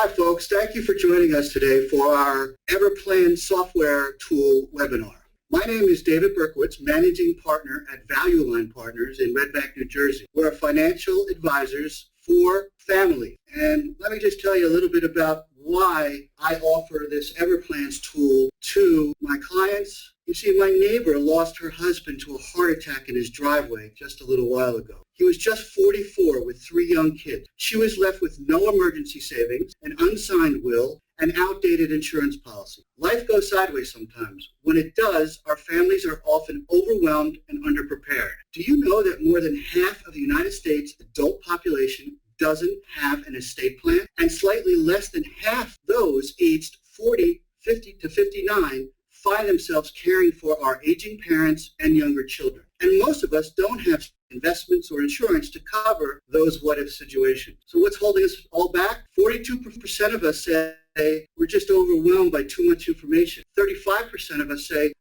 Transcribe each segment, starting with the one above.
Hi, folks. Thank you for joining us today for our Everplan software tool webinar. My name is David Berkowitz, Managing Partner at Value Line Partners in Red Bank, New Jersey. We're financial advisors for family. And let me just tell you a little bit about why I offer this Everplans tool to my clients. You see, my neighbor lost her husband to a heart attack in his driveway just a little while ago. He was just 44 with 3 young kids. She was left with no emergency savings, an unsigned will, and outdated insurance policy. Life goes sideways sometimes. When it does, our families are often overwhelmed and underprepared. Do you know that more than half of the United States adult population doesn't have an estate plan? And slightly less than half those aged 40, 50 to 59 find themselves caring for our aging parents and younger children. And most of us don't have investments or insurance to cover those what-if situations. So what's holding us all back? 42% of us say we're just overwhelmed by too much information. 35% of us say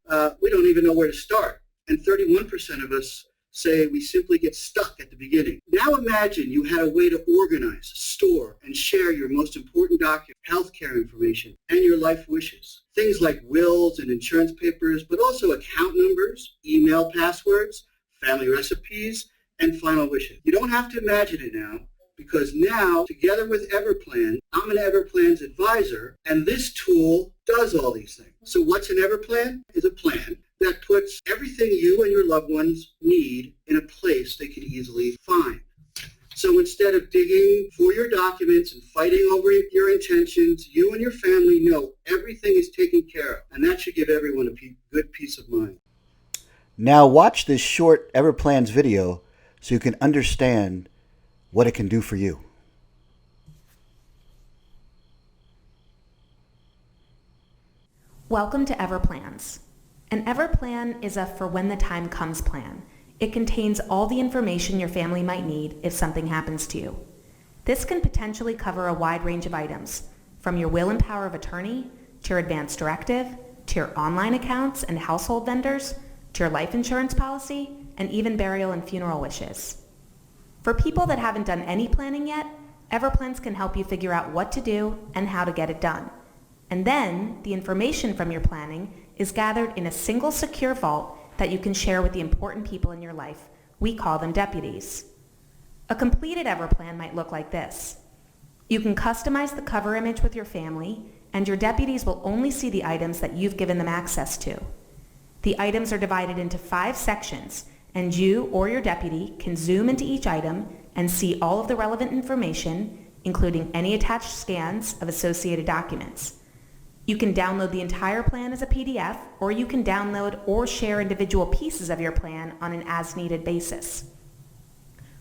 we don't even know where to start. And 31% of us say we simply get stuck at the beginning. Now imagine you had a way to organize, store, and share your most important documents, healthcare information, and your life wishes. Things like wills and insurance papers, but also account numbers, email passwords, family recipes, and final wishes. You don't have to imagine it now, because now, together with Everplan, I'm an Everplans advisor, and this tool does all these things. So what's an Everplan? It's a plan that puts everything you and your loved ones need in a place they can easily find. So instead of digging for your documents and fighting over your intentions, you and your family know everything is taken care of, and that should give everyone a good peace of mind. Now watch this short Everplans video so you can understand what it can do for you. Welcome to Everplans. An Everplan is a for when the time comes plan. It contains all the information your family might need if something happens to you. This can potentially cover a wide range of items, from your will and power of attorney, to your advance directive, to your online accounts and household vendors, to your life insurance policy, and even burial and funeral wishes. For people that haven't done any planning yet, Everplans can help you figure out what to do and how to get it done. And then, the information from your planning is gathered in a single secure vault that you can share with the important people in your life. We call them deputies. A completed Everplan might look like this. You can customize the cover image with your family, and your deputies will only see the items that you've given them access to. The items are divided into 5 sections, and you or your deputy can zoom into each item and see all of the relevant information, including any attached scans of associated documents. You can download the entire plan as a PDF, or you can download or share individual pieces of your plan on an as-needed basis.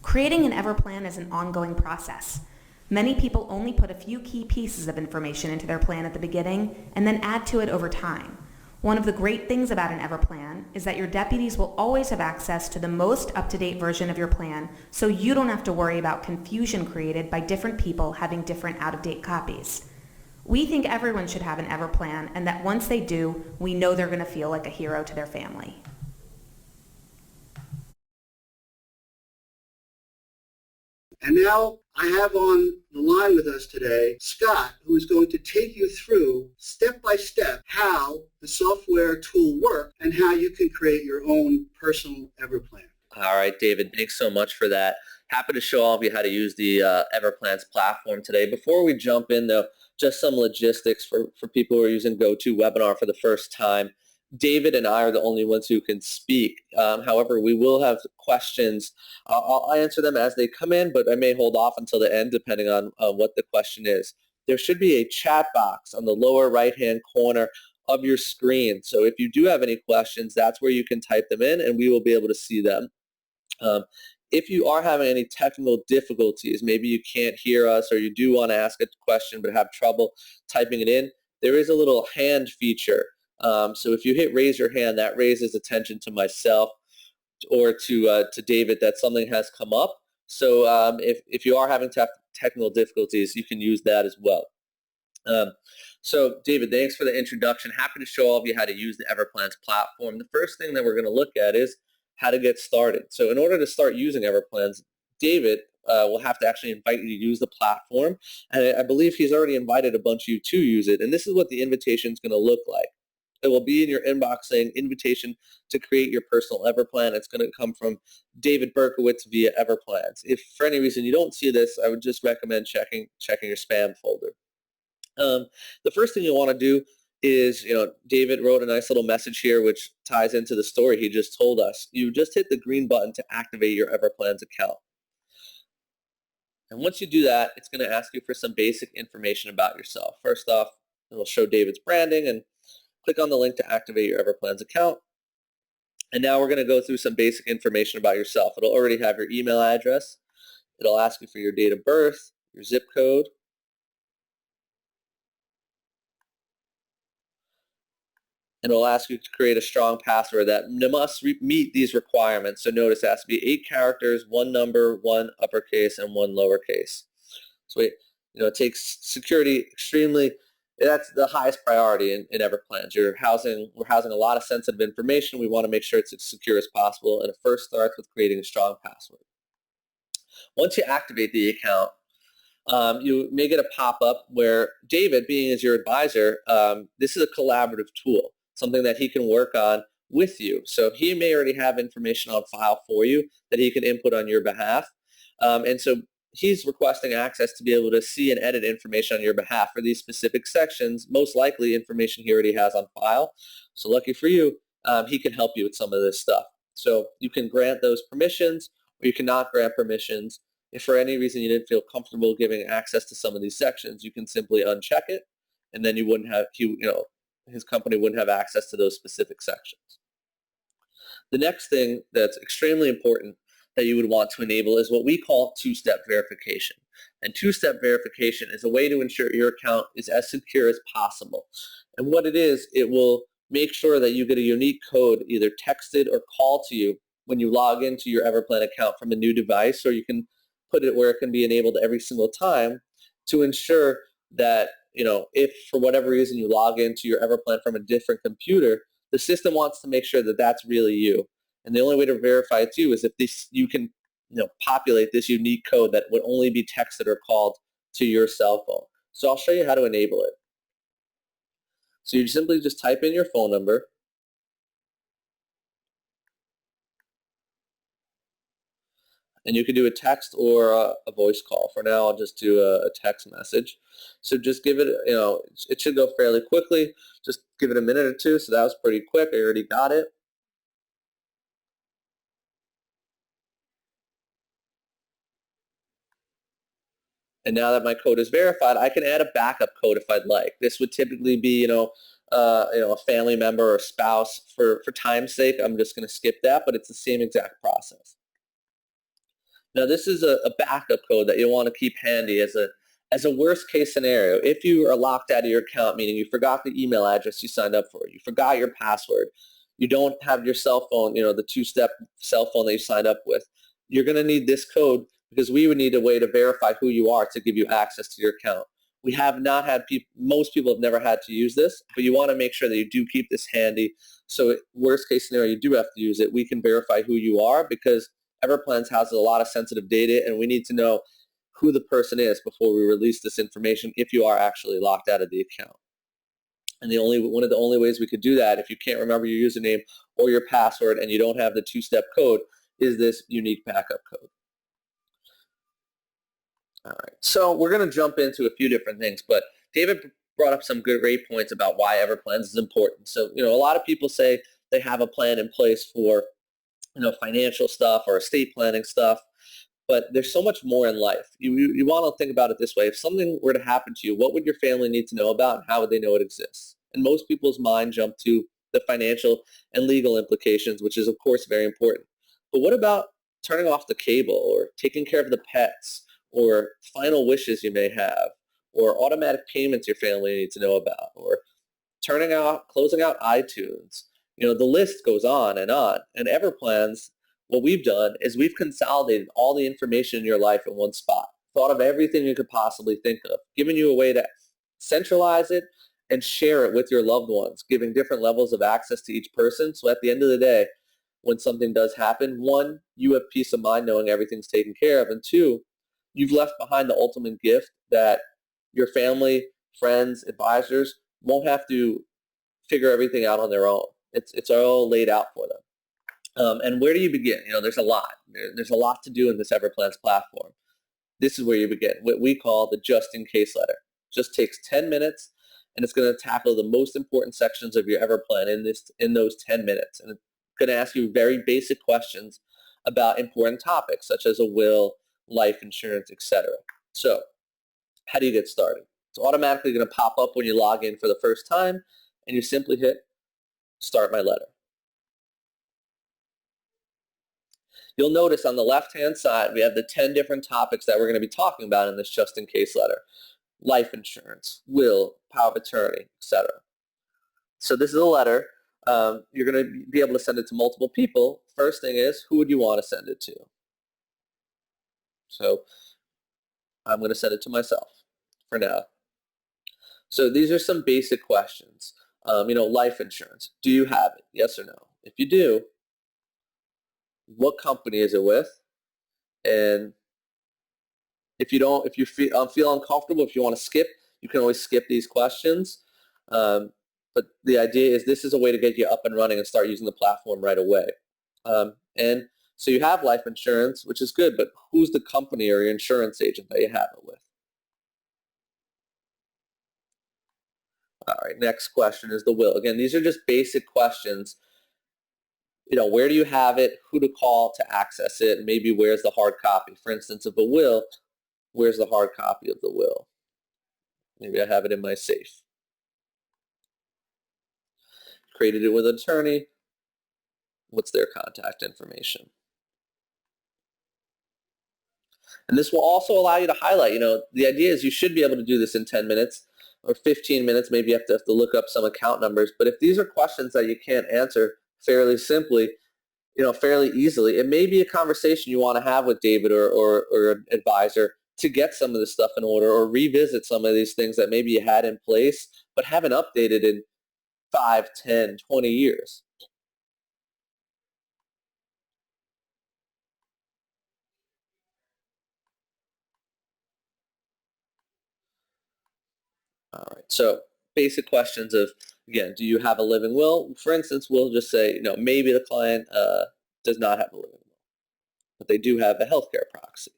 Creating an Everplan is an ongoing process. Many people only put a few key pieces of information into their plan at the beginning and then add to it over time. One of the great things about an Everplan is that your deputies will always have access to the most up-to-date version of your plan, so you don't have to worry about confusion created by different people having different out-of-date copies. We think everyone should have an Everplan, and that once they do, we know they're going to feel like a hero to their family. And now I have on the line with us today Scott, who is going to take you through step by step how the software tool works and how you can create your own personal Everplan. All right, David, thanks so much for that. Happy to show all of you how to use the Everplans platform today. Before we jump in, though, just some logistics for people who are using GoToWebinar for the first time. David and I are the only ones who can speak. However, we will have questions. I'll answer them as they come in, but I may hold off until the end depending on what the question is. There should be a chat box on the lower right-hand corner of your screen. So if you do have any questions, that's where you can type them in and we will be able to see them. If you are having any technical difficulties, maybe you can't hear us or you do want to ask a question but have trouble typing it in, there is a little hand feature. So if you hit raise your hand, that raises attention to myself or to David that something has come up. So if you are having technical difficulties, you can use that as well. So David, thanks for the introduction. Happy to show all of you how to use the Everplans platform. The first thing that we're going to look at is how to get started. So in order to start using Everplans, David will have to actually invite you to use the platform. And I believe he's already invited a bunch of you to use it. And this is what the invitation is going to look like. It will be in your inbox saying invitation to create your personal Everplan. It's going to come from David Berkowitz via Everplans. If for any reason you don't see this, I would just recommend checking your spam folder. The first thing you want to do is, David wrote a nice little message here which ties into the story he just told us. You just hit the green button to activate your Everplans account. And once you do that, it's going to ask you for some basic information about yourself. First off, it'll show David's branding, and click on the link to activate your Everplans account. And now we're going to go through some basic information about yourself. It'll already have your email address. It'll ask you for your date of birth, your zip code, and it'll ask you to create a strong password that must meet these requirements. So notice it has to be 8 characters, 1 number, 1 uppercase, and 1 lowercase. So it takes security extremely. That's the highest priority in Everplans. We're housing a lot of sensitive information. We want to make sure it's as secure as possible, and it first starts with creating a strong password. Once you activate the account, you may get a pop-up where David, being as your advisor, this is a collaborative tool, something that he can work on with you. So he may already have information on file for you that he can input on your behalf. And so he's requesting access to be able to see and edit information on your behalf for these specific sections, most likely information he already has on file. So lucky for you, he can help you with some of this stuff. So you can grant those permissions, or you cannot grant permissions. If for any reason you didn't feel comfortable giving access to some of these sections, you can simply uncheck it, and then you wouldn't have, his company wouldn't have access to those specific sections. The next thing that's extremely important that you would want to enable is what we call two-step verification. And two-step verification is a way to ensure your account is as secure as possible. And what it is, it will make sure that you get a unique code either texted or called to you when you log into your Everplan account from a new device, or you can put it where it can be enabled every single time to ensure that, if for whatever reason you log into your Everplan from a different computer, the system wants to make sure that that's really you. And the only way to verify it's you is if you can populate this unique code that would only be texted or called to your cell phone. So I'll show you how to enable it. So you simply just type in your phone number, and you can do a text or a voice call. For now, I'll just do a text message. So just give it, it should go fairly quickly. Just give it a minute or two. So that was pretty quick. I already got it. And now that my code is verified, I can add a backup code if I'd like. This would typically be, a family member or spouse. For time's sake, I'm just going to skip that, but it's the same exact process. Now, this is a backup code that you'll want to keep handy as a worst case scenario. If you are locked out of your account, meaning you forgot the email address you signed up for, you forgot your password, you don't have your cell phone, the two-step cell phone that you signed up with, you're going to need this code because we would need a way to verify who you are to give you access to your account. We have not had most people have never had to use this, but you want to make sure that you do keep this handy. So worst case scenario, you do have to use it. We can verify who you are because Everplans has a lot of sensitive data, and we need to know who the person is before we release this information if you are actually locked out of the account. And one of the only ways we could do that, if you can't remember your username or your password and you don't have the two-step code, is this unique backup code. All right, so we're going to jump into a few different things, but David brought up some great points about why Everplans is important. So, a lot of people say they have a plan in place for financial stuff or estate planning stuff, but there's so much more in life. You want to think about it this way. If something were to happen to you, what would your family need to know about, and how would they know it exists? And most people's mind jump to the financial and legal implications, which is, of course, very important. But what about turning off the cable, or taking care of the pets, or final wishes you may have, or automatic payments your family needs to know about, or closing out iTunes? The list goes on. And Everplans, what we've done is we've consolidated all the information in your life in one spot, thought of everything you could possibly think of, given you a way to centralize it and share it with your loved ones, giving different levels of access to each person. So at the end of the day, when something does happen, one, you have peace of mind knowing everything's taken care of, and two, you've left behind the ultimate gift that your family, friends, advisors won't have to figure everything out on their own. It's all laid out for them. And where do you begin? There's a lot. There's a lot to do in this Everplans platform. This is where you begin, what we call the just-in-case letter. Just takes 10 minutes, and it's going to tackle the most important sections of your Everplan in those 10 minutes. And it's going to ask you very basic questions about important topics, such as a will, life insurance, etc. So how do you get started? It's automatically going to pop up when you log in for the first time, and you simply hit Start My Letter. You'll notice on the left-hand side, we have the 10 different topics that we're going to be talking about in this just-in-case letter. Life insurance, will, power of attorney, etc. So this is a letter. You're going to be able to send it to multiple people. First thing is, who would you want to send it to? So I'm going to send it to myself for now. So these are some basic questions. Life insurance. Do you have it? Yes or no? If you do, what company is it with? And if you feel uncomfortable, if you want to skip, you can always skip these questions. But the idea is this is a way to get you up and running and start using the platform right away. And so you have life insurance, which is good, but who's the company or your insurance agent that you have it with? All right, next question is the will. Again, these are just basic questions. Where do you have it, who to call to access it, and maybe where's the hard copy. For instance, of a will, where's the hard copy of the will? Maybe I have it in my safe. Created it with an attorney. What's their contact information? And this will also allow you to highlight, the idea is you should be able to do this in 10 minutes or 15 minutes. Maybe you have to look up some account numbers. But if these are questions that you can't answer fairly simply, fairly easily, it may be a conversation you want to have with David or an advisor to get some of this stuff in order, or revisit some of these things that maybe you had in place but haven't updated in 5, 10, 20 years. All right, so basic questions of, again, do you have a living will? For instance, we'll just say, maybe the client does not have a living will, but they do have a healthcare proxy.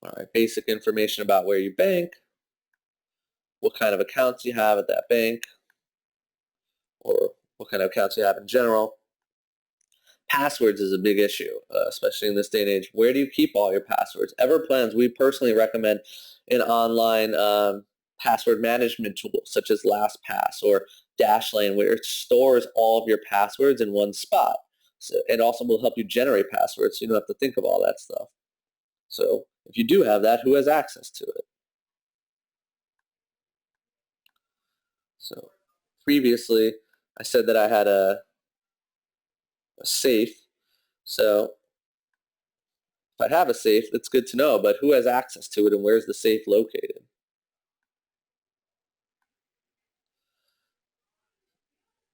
All right, basic information about where you bank, what kind of accounts you have at that bank, or what kind of accounts you have in general. Passwords is a big issue, especially in this day and age. Where do you keep all your passwords? Everplans, we personally recommend an online password management tool such as LastPass or Dashlane, where it stores all of your passwords in one spot. So it also will help you generate passwords so you don't have to think of all that stuff. So if you do have that, who has access to it? So previously, I said that I had a safe. So if I have a safe, that's good to know, but who has access to it and where's the safe located?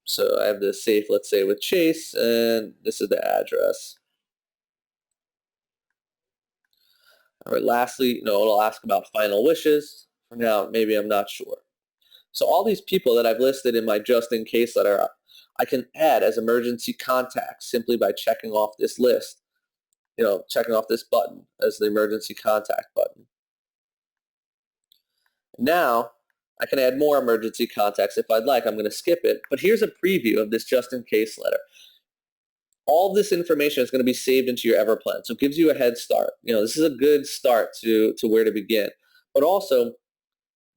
So I have the safe, let's say, with Chase, and this is the address. All right, lastly, it'll ask about final wishes. For now, maybe I'm not sure. So all these people that I've listed in my just-in-case letter, I can add as emergency contacts simply by checking off this list, checking off this button as the emergency contact button. Now, I can add more emergency contacts if I'd like. I'm going to skip it, but here's a preview of this just-in-case letter. All this information is going to be saved into your Everplan, so it gives you a head start. This is a good start to where to begin. But also,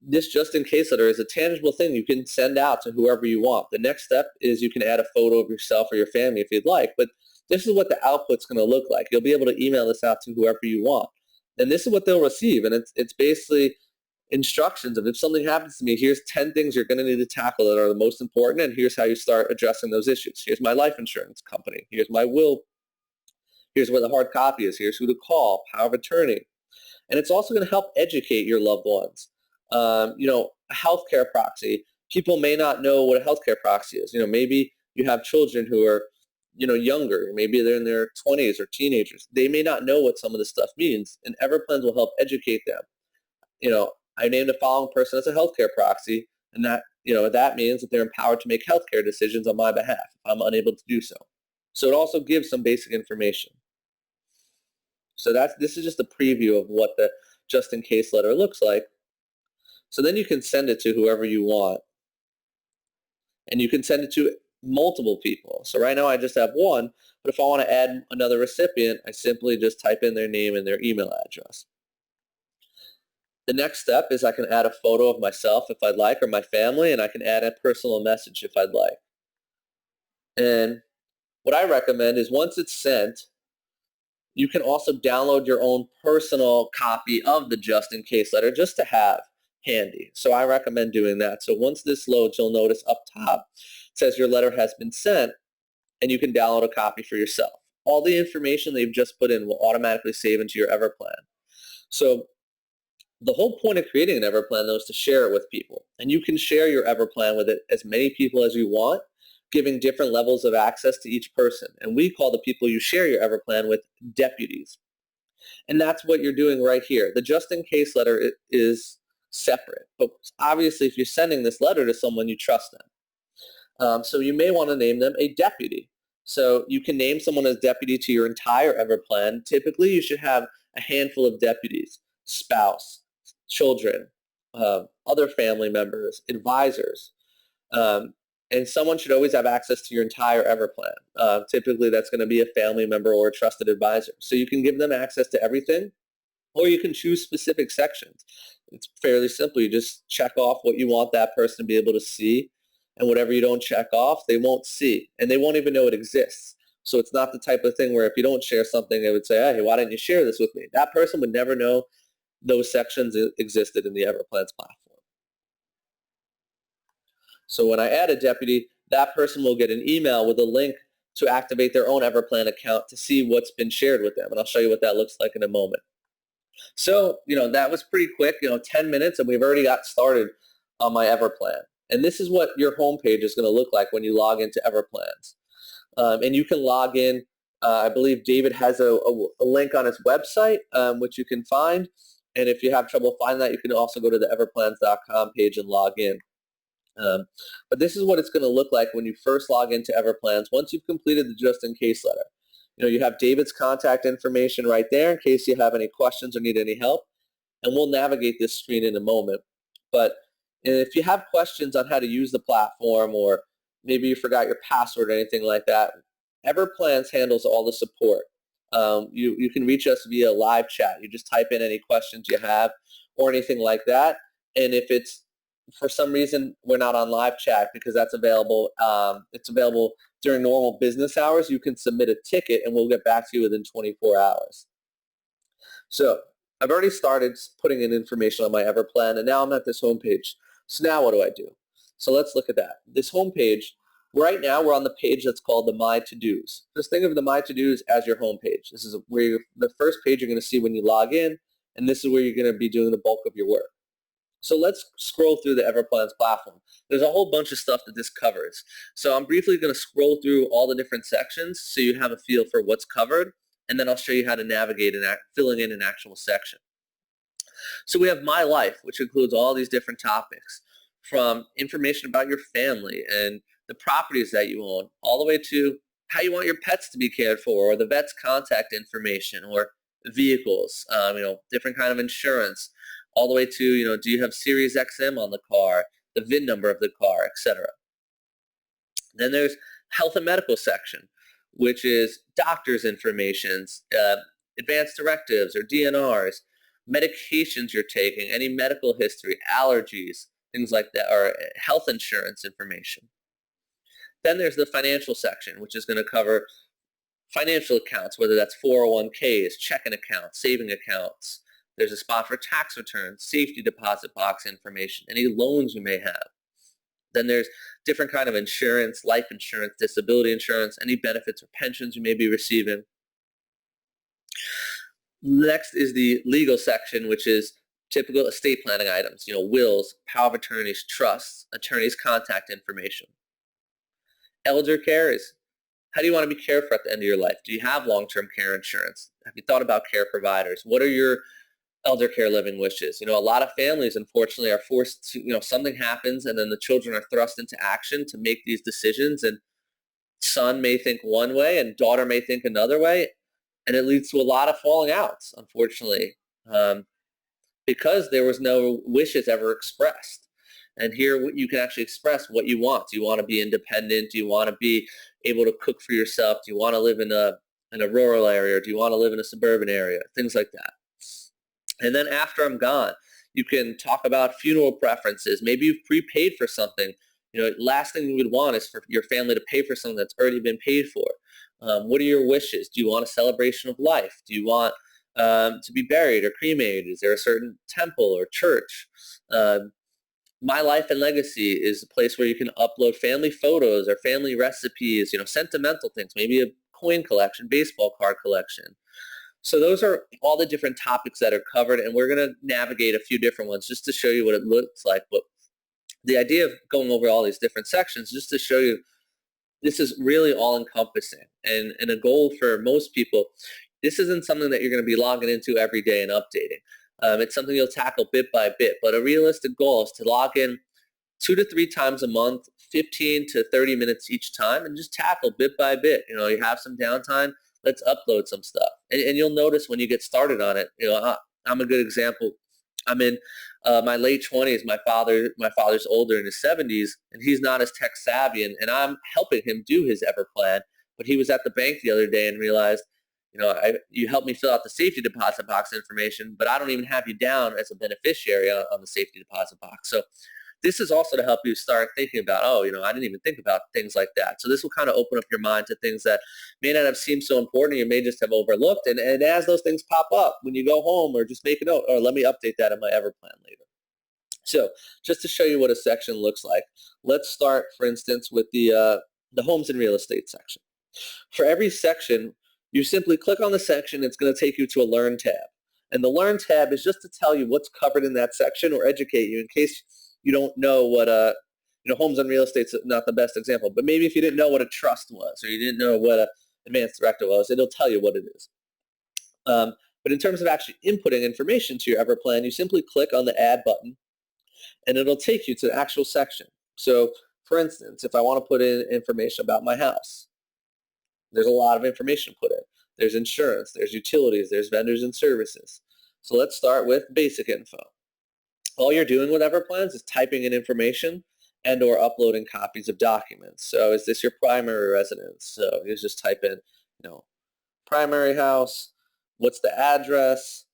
this just-in-case letter is a tangible thing you can send out to whoever you want. The next step is you can add a photo of yourself or your family if you'd like, but this is what the output's going to look like. You'll be able to email this out to whoever you want. And this is what they'll receive, and it's basically instructions of, if something happens to me, here's 10 things you're going to need to tackle that are the most important, and here's how you start addressing those issues. Here's my life insurance company. Here's my will. Here's where the hard copy is. Here's who to call, power of attorney. And it's also going to help educate your loved ones A healthcare proxy. People may not know what a healthcare proxy is. Maybe you have children who are, younger. Maybe they're in their 20s or teenagers. They may not know what some of this stuff means, and Everplans will help educate them. I named the following person as a healthcare proxy, and that means that they're empowered to make healthcare decisions on my behalf if I'm unable to do so. So it also gives some basic information. So this is just a preview of what the just in case letter looks like. So then you can send it to whoever you want. And you can send it to multiple people. So right now I just have one, but if I want to add another recipient, I simply just type in their name and their email address. The next step is I can add a photo of myself if I'd like, or my family, and I can add a personal message if I'd like. And what I recommend is once it's sent, you can also download your own personal copy of the just in case letter just to have handy. So I recommend doing that. So once this loads, you'll notice up top it says your letter has been sent, and you can download a copy for yourself. All the information that you've just put in will automatically save into your Everplan. So the whole point of creating an Everplan, though, is to share it with people. And you can share your Everplan with as many people as you want, giving different levels of access to each person. And we call the people you share your Everplan with deputies. And that's what you're doing right here. The just-in-case letter is separate. But obviously, if you're sending this letter to someone, you trust them. So you may want to name them a deputy. So you can name someone as deputy to your entire Everplan. Typically, you should have a handful of deputies: spouse, children, other family members, advisors. And someone should always have access to your entire Everplan. Typically, that's going to be a family member or a trusted advisor. So you can give them access to everything, or you can choose specific sections. It's fairly simple. You just check off what you want that person to be able to see, and whatever you don't check off, they won't see, and they won't even know it exists. So it's not the type of thing where if you don't share something, they would say, hey, why didn't you share this with me? That person would never know those sections existed in the Everplans platform. So when I add a deputy, that person will get an email with a link to activate their own Everplan account to see what's been shared with them. And I'll show you what that looks like in a moment. So, that was pretty quick, 10 minutes, and we've already got started on my Everplan. And this is what your homepage is going to look like when you log into Everplans. And you can log in. I believe David has a link on his website, which you can find. And if you have trouble finding that, you can also go to the everplans.com page and log in. But this is what it's going to look like when you first log into Everplans once you've completed the just-in-case letter. You have David's contact information right there in case you have any questions or need any help. And we'll navigate this screen in a moment. But if you have questions on how to use the platform, or maybe you forgot your password or anything like that, Everplans handles all the support. You can reach us via live chat. You just type in any questions you have or anything like that. And if it's for some reason we're not on live chat because that's available, it's available during normal business hours, you can submit a ticket and we'll get back to you within 24 hours. So I've already started putting in information on my Everplan, and now I'm at this homepage. So now what do I do? So let's look at that. This homepage, right now we're on the page that's called the My To-Dos. Just think of the My To-Dos as your homepage. This is where the first page you're going to see when you log in, and this is where you're going to be doing the bulk of your work. So let's scroll through the Everplans platform. There's a whole bunch of stuff that this covers. So I'm briefly going to scroll through all the different sections so you have a feel for what's covered, and then I'll show you how to navigate and filling in an actual section. So we have My Life, which includes all these different topics, from information about your family and the properties that you own, all the way to how you want your pets to be cared for, or the vet's contact information, or vehicles, different kind of insurance, all the way to, do you have Sirius XM on the car, the VIN number of the car, etc. Then there's health and medical section, which is doctor's information, advanced directives or DNRs, medications you're taking, any medical history, allergies, things like that, or health insurance information. Then there's the financial section, which is going to cover financial accounts, whether that's 401ks, checking accounts, saving accounts. There's a spot for tax returns, safety deposit box information, any loans you may have. Then there's different kind of insurance, life insurance, disability insurance, any benefits or pensions you may be receiving. Next is the legal section, which is Typical estate planning items, wills, power of attorneys, trusts, attorney's contact information. Elder care is, how do you want to be cared for at the end of your life? Do you have long-term care insurance? Have you thought about care providers? What are your elder care living wishes? A lot of families, unfortunately, are forced to, something happens and then the children are thrust into action to make these decisions, and son may think one way and daughter may think another way, and it leads to a lot of falling outs, unfortunately, because there was no wishes ever expressed. And here you can actually express what you want. Do you want to be independent? Do you want to be able to cook for yourself? Do you want to live in a rural area? Or do you want to live in a suburban area? Things like that. And then after I'm gone, you can talk about funeral preferences. Maybe you've prepaid for something. Last thing you would want is for your family to pay for something that's already been paid for. What are your wishes? Do you want a celebration of life? Do you want to be buried or cremated? Is there a certain temple or church? My Life and Legacy is a place where you can upload family photos or family recipes, sentimental things, maybe a coin collection, baseball card collection. So those are all the different topics that are covered, and we're going to navigate a few different ones just to show you what it looks like. But the idea of going over all these different sections just to show you this is really all-encompassing. And a goal for most people, this isn't something that you're going to be logging into every day and updating. It's something you'll tackle bit by bit, but a realistic goal is to log in 2 to 3 times a month, 15 to 30 minutes each time, and just tackle bit by bit. You have some downtime, let's upload some stuff. And you'll notice when you get started on it, I'm a good example. I'm in my late 20s. My father's older, in his 70s, and he's not as tech savvy, and I'm helping him do his Everplan. But he was at the bank the other day and realized, you helped me fill out the safety deposit box information, but I don't even have you down as a beneficiary on the safety deposit box. So this is also to help you start thinking about, I didn't even think about things like that. So this will kind of open up your mind to things that may not have seemed so important, you may just have overlooked. And as those things pop up, when you go home, or just make a note, or let me update that in my Everplan later. So just to show you what a section looks like, let's start, for instance, with the homes and real estate section. For every section, you simply click on the section. It's going to take you to a Learn tab. And the Learn tab is just to tell you what's covered in that section or educate you in case you don't know what homes and real estate's not the best example, but maybe if you didn't know what a trust was or you didn't know what an advanced directive was, it'll tell you what it is. But in terms of actually inputting information to your Everplan, you simply click on the Add button, and it'll take you to the actual section. So, for instance, if I want to put in information about my house, there's a lot of information to put in. There's insurance, there's utilities, there's vendors and services. So let's start with basic info. All you're doing with Everplans is typing in information and or uploading copies of documents. So is this your primary residence? So you just type in, primary house, what's the address,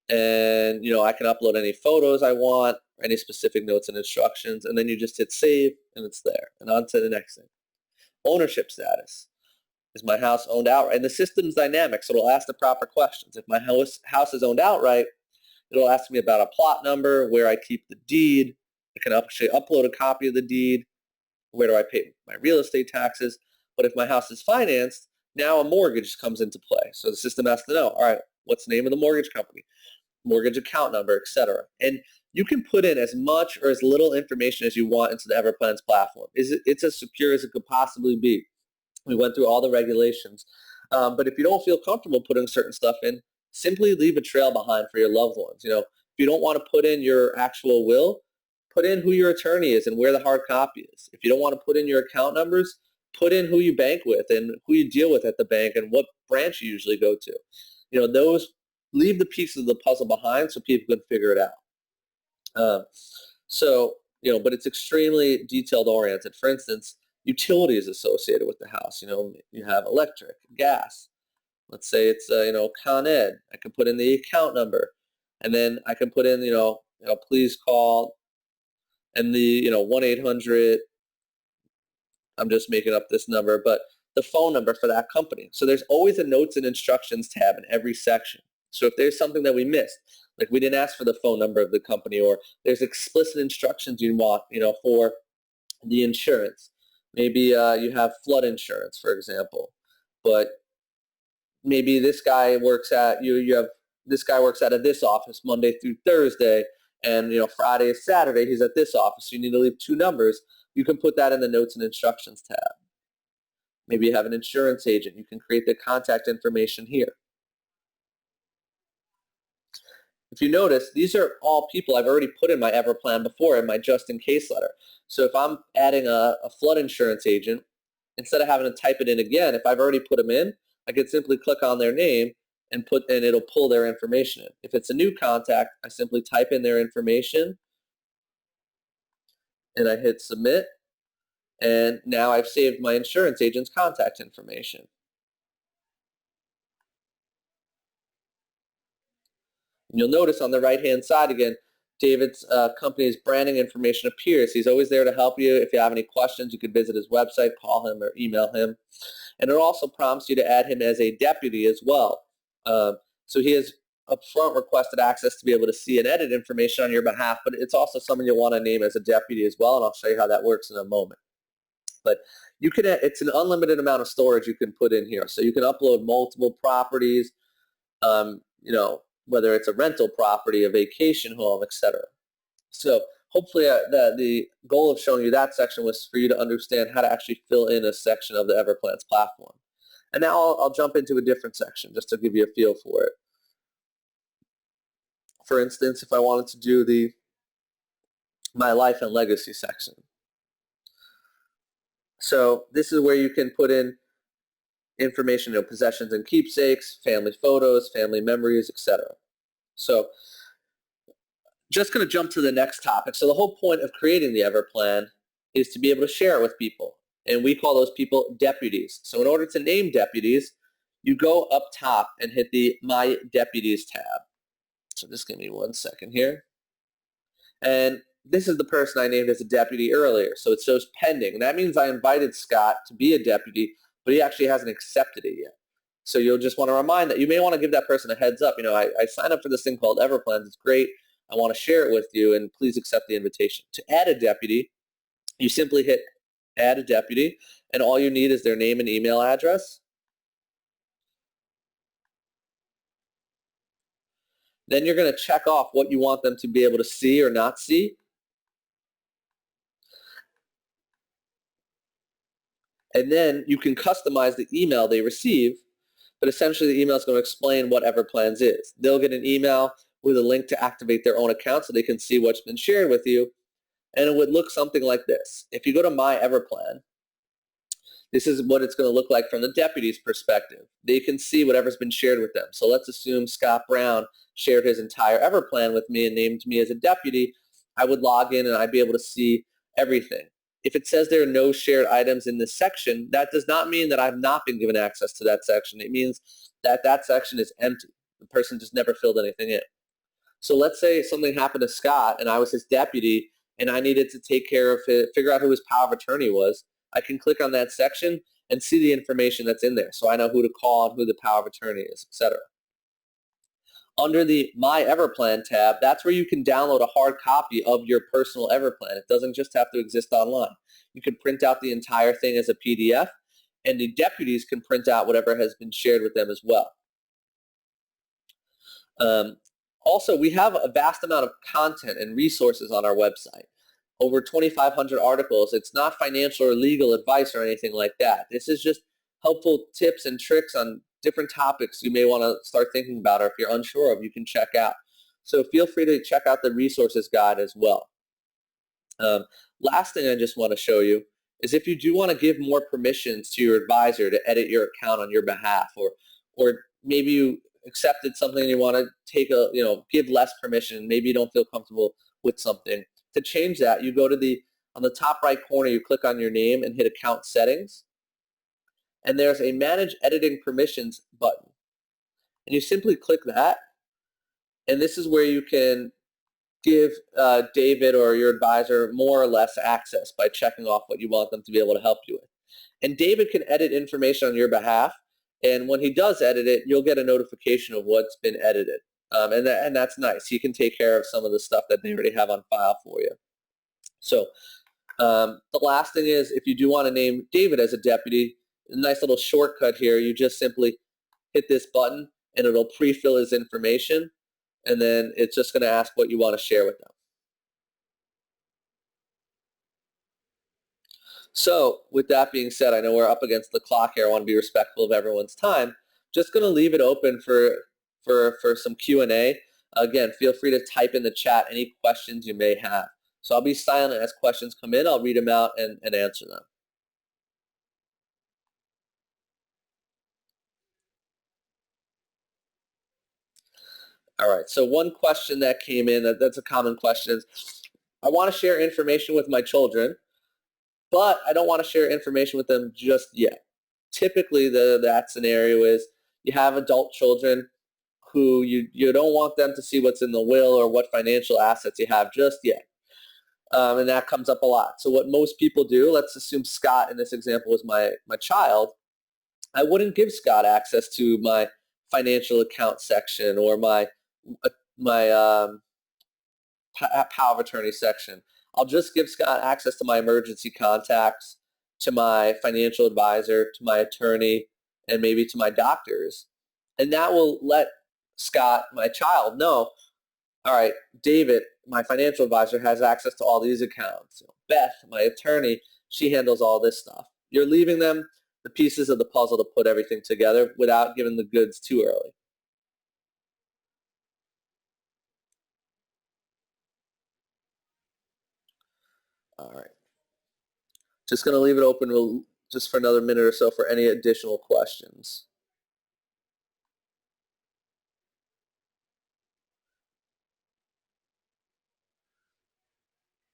and I can upload any photos I want, any specific notes and instructions, and then you just hit save and it's there. And on to the next thing. Ownership status. Is my house owned outright? And the system's dynamic, so it'll ask the proper questions. If my house is owned outright, it'll ask me about a plot number, where I keep the deed. I can actually upload a copy of the deed. Where do I pay my real estate taxes? But if my house is financed, now a mortgage comes into play. So the system has to know, all right, what's the name of the mortgage company, mortgage account number, etc. And you can put in as much or as little information as you want into the Everplans platform. It's as secure as it could possibly be. We went through all the regulations. But if you don't feel comfortable putting certain stuff in, simply leave a trail behind for your loved ones. If you don't want to put in your actual will, put in who your attorney is and where the hard copy is. If you don't want to put in your account numbers, put in who you bank with and who you deal with at the bank and what branch you usually go to. Those, leave the pieces of the puzzle behind so people can figure it out. But it's extremely detailed oriented. For instance, utilities associated with the house. You have electric, gas. Let's say it's Con Ed. I can put in the account number, and then I can put in please call, and the 1-800. I'm just making up this number, but the phone number for that company. So there's always a notes and instructions tab in every section. So if there's something that we missed, like we didn't ask for the phone number of the company, or there's explicit instructions you want, for the insurance. Maybe you have flood insurance, for example, but maybe this guy works at, you have this guy works out of this office Monday through Thursday, and Friday is Saturday, he's at this office. You need to leave 2 numbers. You can put that in the Notes and Instructions tab. Maybe you have an insurance agent. You can create the contact information here. If you notice, these are all people I've already put in my Everplan before in my just-in-case letter. So if I'm adding a flood insurance agent, instead of having to type it in again, if I've already put them in, I could simply click on their name and it'll pull their information in. If it's a new contact, I simply type in their information and I hit submit, and now I've saved my insurance agent's contact information. And you'll notice on the right-hand side again, David's company's branding information appears. He's always there to help you. If you have any questions, you could visit his website, call him, or email him. And it also prompts you to add him as a deputy as well. So he has upfront requested access to be able to see and edit information on your behalf, but it's also someone you'll want to name as a deputy as well, and I'll show you how that works in a moment. But you can, it's an unlimited amount of storage you can put in here. So you can upload multiple properties, whether it's a rental property, a vacation home, etc. So hopefully the goal of showing you that section was for you to understand how to actually fill in a section of the Everplans platform. And now I'll jump into a different section just to give you a feel for it. For instance, if I wanted to do my life and legacy section. So this is where you can put in information, possessions and keepsakes, family photos, family memories, etc. So just going to jump to the next topic. So the whole point of creating the Everplan is to be able to share it with people. And we call those people deputies. So in order to name deputies, you go up top and hit the My Deputies tab. So just give me 1 second here. And this is the person I named as a deputy earlier. So it shows pending. And that means I invited Scott to be a deputy, but he actually hasn't accepted it yet. So you'll just want to remind that you may want to give that person a heads up. I signed up for this thing called Everplans. It's great. I want to share it with you, and please accept the invitation. To add a deputy, you simply hit Add a Deputy, and all you need is their name and email address. Then you're going to check off what you want them to be able to see or not see. And then you can customize the email they receive, but essentially the email is going to explain what Everplans is. They'll get an email with a link to activate their own account so they can see what's been shared with you, and it would look something like this. If you go to My Everplan, this is what it's going to look like from the deputy's perspective. They can see whatever's been shared with them. So let's assume Scott Brown shared his entire Everplan with me and named me as a deputy. I would log in and I'd be able to see everything. If it says there are no shared items in this section, that does not mean that I've not been given access to that section. It means that that section is empty. The person just never filled anything in. So let's say something happened to Scott and I was his deputy and I needed to take care of it, figure out who his power of attorney was. I can click on that section and see the information that's in there. So I know who to call and who the power of attorney is, etc. Under the My Everplan tab, that's where you can download a hard copy of your personal Everplan. It doesn't just have to exist online. You can print out the entire thing as a PDF, and the deputies can print out whatever has been shared with them as well. Also, we have a vast amount of content and resources on our website. Over 2,500 articles. It's not financial or legal advice or anything like that. This is just helpful tips and tricks on different topics you may want to start thinking about, or if you're unsure of, you can check out. So feel free to check out the resources guide as well. Last thing I just want to show you is if you do want to give more permissions to your advisor to edit your account on your behalf, or maybe you accepted something and you want to take give less permission, maybe you don't feel comfortable with something. To change that, you go to on the top right corner, you click on your name and hit Account Settings. And there's a Manage Editing Permissions button. And you simply click that. And this is where you can give David or your advisor more or less access by checking off what you want them to be able to help you with. And David can edit information on your behalf. And when he does edit it, you'll get a notification of what's been edited. And that's nice. He can take care of some of the stuff that they already have on file for you. So the last thing is, if you do want to name David as a deputy, a nice little shortcut here, you just simply hit this button and it'll pre-fill his information, and then it's just going to ask what you want to share with them. So with that being said, I know we're up against the clock here. I want to be respectful of everyone's time. Just going to leave it open for some Q&A. Again, feel free to type in the chat any questions you may have. So I'll be silent as questions come in. I'll read them out and answer them. All right, so one question that came in, that's a common question, is I want to share information with my children, but I don't want to share information with them just yet. Typically, that scenario is you have adult children who you don't want them to see what's in the will or what financial assets you have just yet. And that comes up a lot. So what most people do, let's assume Scott in this example was my child, I wouldn't give Scott access to my financial account section or my power of attorney section. I'll just give Scott access to my emergency contacts, to my financial advisor, to my attorney, and maybe to my doctors. And that will let Scott, my child, know, all right, David, my financial advisor, has access to all these accounts. Beth, my attorney, she handles all this stuff. You're leaving them the pieces of the puzzle to put everything together without giving the goods too early. All right. Just going to leave it open just for another minute or so for any additional questions.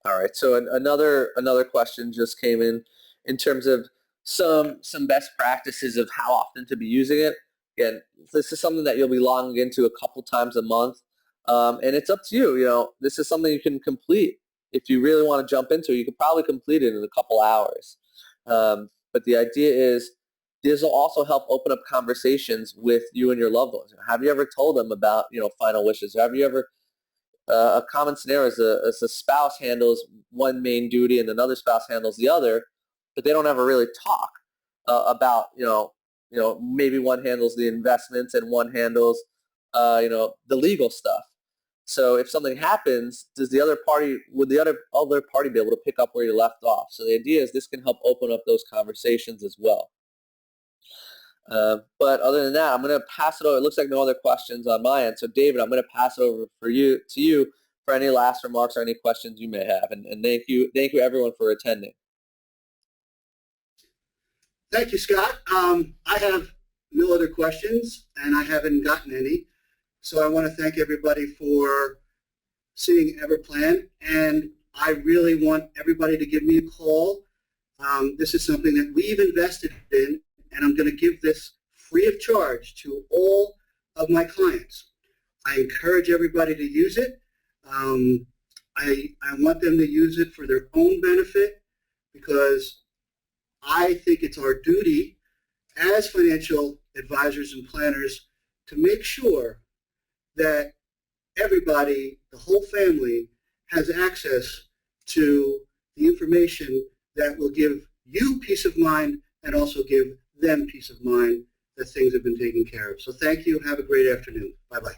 All right, so another question just came in terms of some best practices of how often to be using it. Again, this is something that you'll be logging into a couple times a month, and it's up to you. You know, this is something you can complete if you really want to jump into it. You could probably complete it in a couple hours. But the idea is this will also help open up conversations with you and your loved ones. Have you ever told them about final wishes? Have you ever a common scenario is a spouse handles one main duty and another spouse handles the other, but they don't ever really talk about maybe one handles the investments and one handles the legal stuff. So if something happens, would the other party be able to pick up where you left off? So the idea is this can help open up those conversations as well. But other than that, I'm going to pass it over. It looks like no other questions on my end. So David, I'm going to pass it over to you for any last remarks or any questions you may have. And thank you everyone for attending. Thank you, Scott. I have no other questions, and I haven't gotten any. So I want to thank everybody for seeing Everplan, and I really want everybody to give me a call. This is something that we've invested in, and I'm going to give this free of charge to all of my clients. I encourage everybody to use it. I want them to use it for their own benefit, because I think it's our duty as financial advisors and planners to make sure that everybody, the whole family, has access to the information that will give you peace of mind and also give them peace of mind that things have been taken care of. So thank you. Have a great afternoon. Bye-bye.